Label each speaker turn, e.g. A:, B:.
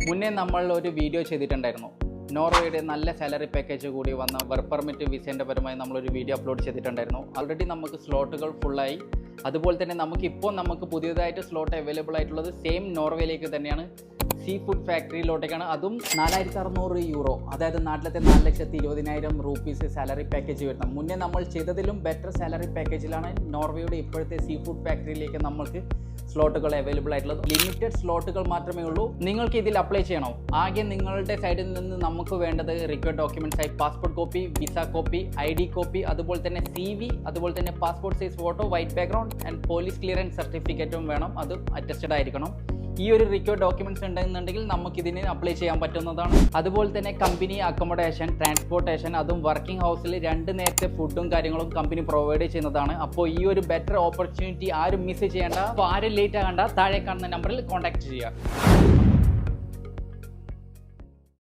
A: മുന്നേ നമ്മൾ ഒരു വീഡിയോ ചെയ്തിട്ടുണ്ടായിരുന്നു. നോർവേയുടെ നല്ല സാലറി പാക്കേജ് കൂടി വന്ന വർക്ക് പെർമിറ്റ് വിസേൻ്റെ പരമായി നമ്മളൊരു വീഡിയോ അപ്ലോഡ് ചെയ്തിട്ടുണ്ടായിരുന്നു. ഓൾറെഡി നമുക്ക് സ്ലോട്ടുകൾ ഫുള്ളായി. അതുപോലെ തന്നെ നമുക്ക് പുതിയതായിട്ട് സ്ലോട്ട് അവൈലബിൾ ആയിട്ടുള്ളത് സെയിം നോർവേയിലേക്ക് തന്നെയാണ്, സീ ഫുഡ് ഫാക്ടറിയിലോട്ടേക്കാണ്. അതും 4600 യൂറോ, അതായത് നാട്ടിലത്തെ 4,20,000 റുപ്പീസ് സാലറി പാക്കേജ് വരുന്നത്. മുന്നേ നമ്മൾ ചെയ്തതിലും ബെറ്റർ സാലറി പാക്കേജിലാണ് നോർവേയുടെ ഇപ്പോഴത്തെ സീ ഫുഡ് ഫാക്ടറിയിലേക്ക് നമ്മൾക്ക് സ്ലോട്ടുകൾ അവൈലബിൾ ആയിട്ടുള്ളത്. ലിമിറ്റഡ് സ്ലോട്ടുകൾ മാത്രമേ ഉള്ളൂ. നിങ്ങൾക്ക് ഇതിൽ അപ്ലൈ ചെയ്യണോ? ആകെ നിങ്ങളുടെ സൈഡിൽ നിന്ന് നമുക്ക് വേണ്ടത് റിക്വയർഡ് ഡോക്യുമെന്റ്സ് ആയി passport copy, visa copy, ID copy, അതുപോലെ തന്നെ CV, അതുപോലെ തന്നെ passport size photo, white background and police clearance സർട്ടിഫിക്കറ്റും വേണം. അതും അറ്റസ്റ്റഡ് ആയിരിക്കണം. ഈ ഒരു റിക്വയർഡ് ഡോക്യുമെന്റ്സ് ഉണ്ടെന്നുണ്ടെങ്കിൽ നമുക്കിതിന് അപ്ലൈ ചെയ്യാൻ പറ്റുന്നതാണ്. അതുപോലെ തന്നെ കമ്പനി അക്കോമഡേഷൻ, ട്രാൻസ്പോർട്ടേഷൻ, അതും വർക്കിംഗ് ഹൗസിൽ 2 നേരത്തെ ഫുഡും കാര്യങ്ങളും കമ്പനി പ്രൊവൈഡ് ചെയ്യുന്നതാണ്. അപ്പോൾ ഈ ഒരു ബെറ്റർ ഓപ്പർച്യൂണിറ്റി ആരും മിസ് ചെയ്യേണ്ട. അപ്പോൾ ആരും ലേറ്റ് ആകണ്ട, താഴെ കാണുന്ന നമ്പറിൽ കോൺടാക്ട് ചെയ്യുക.